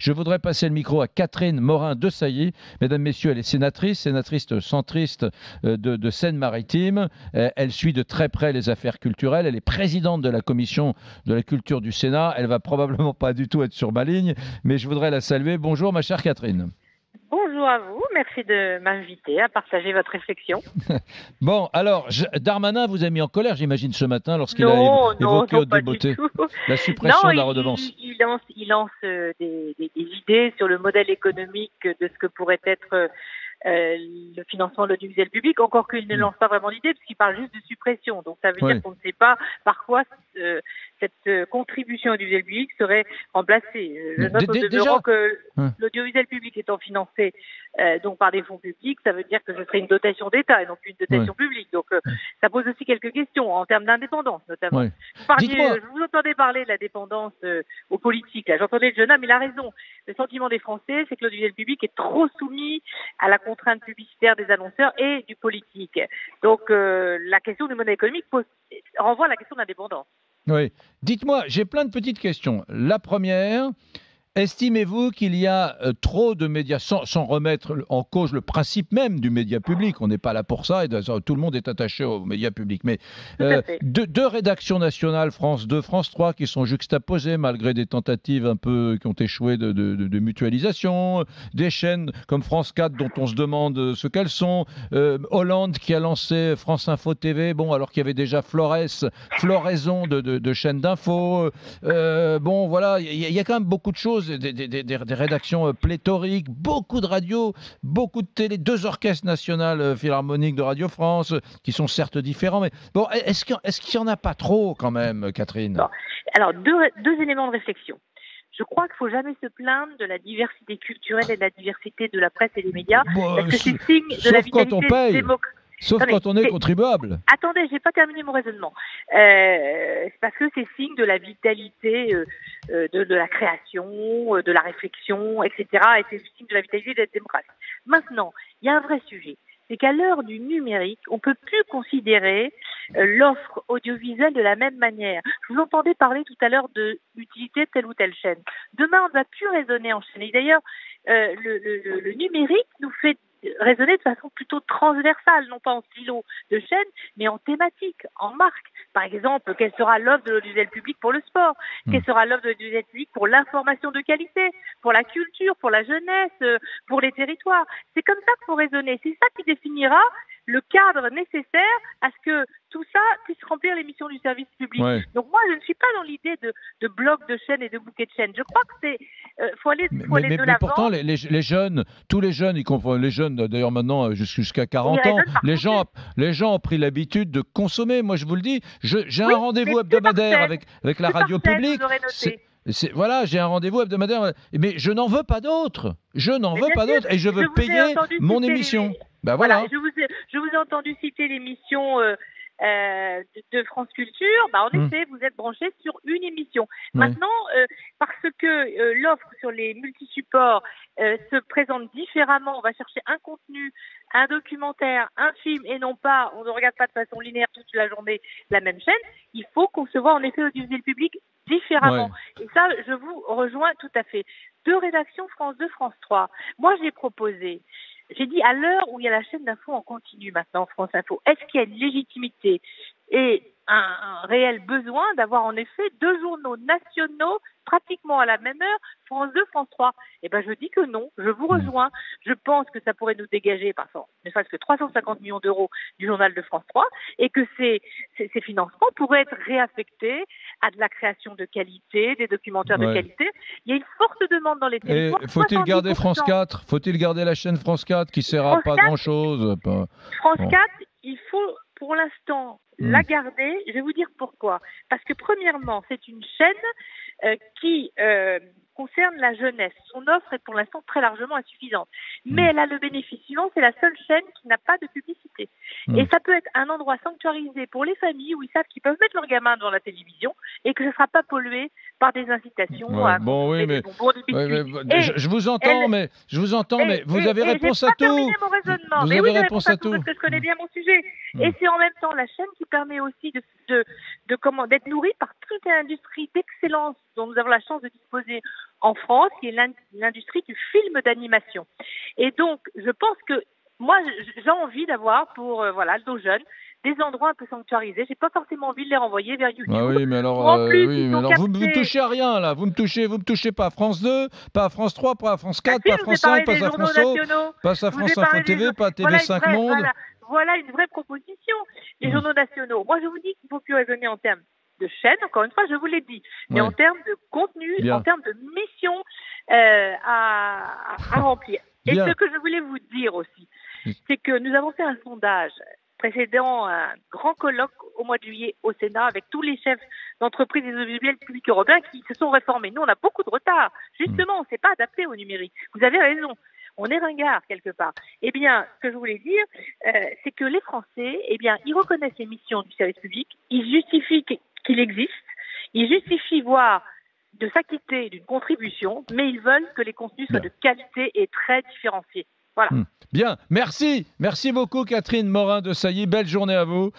Je voudrais passer le micro à Catherine Morin-Desailly. Mesdames, Messieurs, elle est sénatrice centriste de Seine-Maritime. Elle suit de très près les affaires culturelles. Elle est présidente de la commission de la culture du Sénat. Elle va probablement pas du tout être sur ma ligne, mais je voudrais la saluer. Bonjour, ma chère Catherine. Bonjour à vous, merci de m'inviter à partager votre réflexion. Bon, alors, Darmanin vous a mis en colère, j'imagine, ce matin, lorsqu'il a évoqué Haute de Beauté la suppression de la redevance. Il lance des idées sur le modèle économique de ce que pourrait être le financement de l'audiovisuel public, encore qu'il ne lance pas vraiment d'idée, parce qu'il parle juste de suppression. Donc ça veut dire qu'on ne sait pas par quoi cette contribution audiovisuel public serait remplacée. Je note au demeurant que l'audiovisuel public étant financé donc par des fonds publics, ça veut dire que ce serait une dotation d'État et non plus une dotation publique. Donc ça pose aussi quelques questions en termes d'indépendance, notamment. Je vous entendais parler de la dépendance aux politiques. J'entendais le jeune homme, il a raison. Le sentiment des Français, c'est que l'audiovisuel public est trop soumis à la contrainte publicitaire des annonceurs et du politique. Donc la question du modèle économique renvoie à la question de l'indépendance. Oui. Dites-moi, j'ai plein de petites questions. La première, estimez-vous qu'il y a trop de médias, sans remettre en cause le principe même du média public, on n'est pas là pour ça, et tout le monde est attaché aux médias publics, mais deux rédactions nationales, France 2, France 3, qui sont juxtaposées malgré des tentatives un peu qui ont échoué de mutualisation, des chaînes comme France 4 dont on se demande ce qu'elles sont, Hollande qui a lancé France Info TV, bon, alors qu'il y avait déjà floraison de chaînes d'infos, bon, voilà, il y a quand même beaucoup de choses. Des rédactions pléthoriques, beaucoup de radios, beaucoup de télé, 2 orchestres nationaux philharmoniques de Radio France, qui sont certes différents, mais bon, est-ce qu'il n'y en a pas trop quand même, Catherine? Bon. Alors, deux éléments de réflexion. Je crois qu'il ne faut jamais se plaindre de la diversité culturelle et de la diversité de la presse et des médias, parce que c'est signe de la vitalité démocratique. Sauf quand on est contribuable. Attendez, je n'ai pas terminé mon raisonnement. C'est parce que c'est signe de la vitalité de la création, de la réflexion, etc. Et c'est signe de la vitalité de la démocratie. Maintenant, il y a un vrai sujet. C'est qu'à l'heure du numérique, on ne peut plus considérer l'offre audiovisuelle de la même manière. Je vous entendais parler tout à l'heure de l'utilité de telle ou telle chaîne. Demain, on ne va plus raisonner en chaîne. Et d'ailleurs, le numérique nous fait raisonner de façon plutôt transversale, non pas en silo de chaîne, mais en thématique, en marque. Par exemple, quelle sera l'offre de l'audiovisuel public pour le sport? Quelle sera l'offre de l'audiovisuel public pour l'information de qualité, pour la culture, pour la jeunesse, pour les territoires? C'est comme ça qu'il faut raisonner. C'est ça qui définira le cadre nécessaire à ce que tout ça puisse remplir les missions du service public. Donc moi, je ne suis pas dans l'idée de blocs de chaînes et de bouquets de chaînes. Je crois que c'est faut aller de l'avant. Mais pourtant, les jeunes, tous les jeunes, y compris les jeunes d'ailleurs maintenant jusqu'à 40 ans, les gens ont pris l'habitude de consommer. Moi, je vous le dis, j'ai un rendez-vous hebdomadaire avec la radio publique. Voilà, j'ai un rendez-vous hebdomadaire, mais je n'en veux pas d'autres. Je n'en veux pas d'autres et je veux payer mon émission. Ben voilà. Je vous ai entendu citer l'émission de France Culture. En effet, vous êtes branché sur une émission. Maintenant, parce que l'offre sur les multisupports se présente différemment, on va chercher un contenu, un documentaire, un film, et non pas, on ne regarde pas de façon linéaire toute la journée la même chaîne. Il faut concevoir en effet l'audiovisuel public différemment. Et ça, je vous rejoins tout à fait. 2 rédactions, France 2, France 3. Moi, j'ai dit à l'heure où il y a la chaîne d'info en continu maintenant, France Info, est-ce qu'il y a une légitimité et un réel besoin d'avoir en effet 2 journaux nationaux pratiquement à la même heure, France 2, France 3? Eh ben, je dis que non, je vous rejoins. Je pense que ça pourrait nous dégager, ne serait-ce que 350 millions d'euros du journal de France 3, et que ces financements pourraient être réaffectés à de la création de qualité, des documentaires de qualité. Il y a une forte demande dans les territoires. Et faut-il garder France 4? Faut-il garder la chaîne France 4 qui sert à pas grand-chose? France 4, il faut pour l'instant la garder. Je vais vous dire pourquoi. Parce que premièrement, c'est une chaîne qui concerne la jeunesse. Son offre est pour l'instant très largement insuffisante. Mais elle a le bénéfice suivant, c'est la seule chaîne qui n'a pas de publicité. Et ça peut être un endroit sanctuarisé pour les familles où ils savent qu'ils peuvent mettre leurs gamins devant la télévision et que ce ne sera pas pollué par des incitations Ouais, à bon, oui, mais, des bonbons, des biscuits. je vous entends, mais vous avez réponse à tout. Mon raisonnement. Vous Mais avez oui, j'ai réponse à tout. parce que je connais bien mon sujet. Et c'est en même temps la chaîne qui permet aussi d'être nourrie par toute une industrie d'excellence dont nous avons la chance de disposer en France, qui est l'industrie du film d'animation. Et donc, je pense que moi, j'ai envie d'avoir pour nos jeunes des endroits un peu sanctuarisés. J'ai pas forcément envie de les renvoyer vers YouTube. Ah oui, mais alors, vous me touchez à rien là. Vous me touchez pas à France 2, pas à France 3, pas à France 4, pas à France 5, pas à France O, pas à France Info TV, pas à TV5 Monde. Voilà une vraie proposition. Les journaux nationaux. Moi, je vous dis qu'il faut plus raisonner en termes de chaîne, encore une fois, je vous l'ai dit, mais en termes de contenu, en termes de mission à remplir. Et ce que je voulais vous dire aussi, c'est que nous avons fait un sondage précédant un grand colloque au mois de juillet au Sénat avec tous les chefs d'entreprise des audiovisuels publics européens qui se sont réformés. Nous, on a beaucoup de retard. Justement, on ne s'est pas adapté au numérique. Vous avez raison. On est ringard quelque part. Eh bien, ce que je voulais dire, c'est que les Français, ils reconnaissent les missions du service public, ils justifient qu'il existe, ils justifient de s'acquitter d'une contribution, mais ils veulent que les contenus soient de qualité et très différenciés. Voilà. Bien, merci beaucoup Catherine Morin-Desailly, belle journée à vous.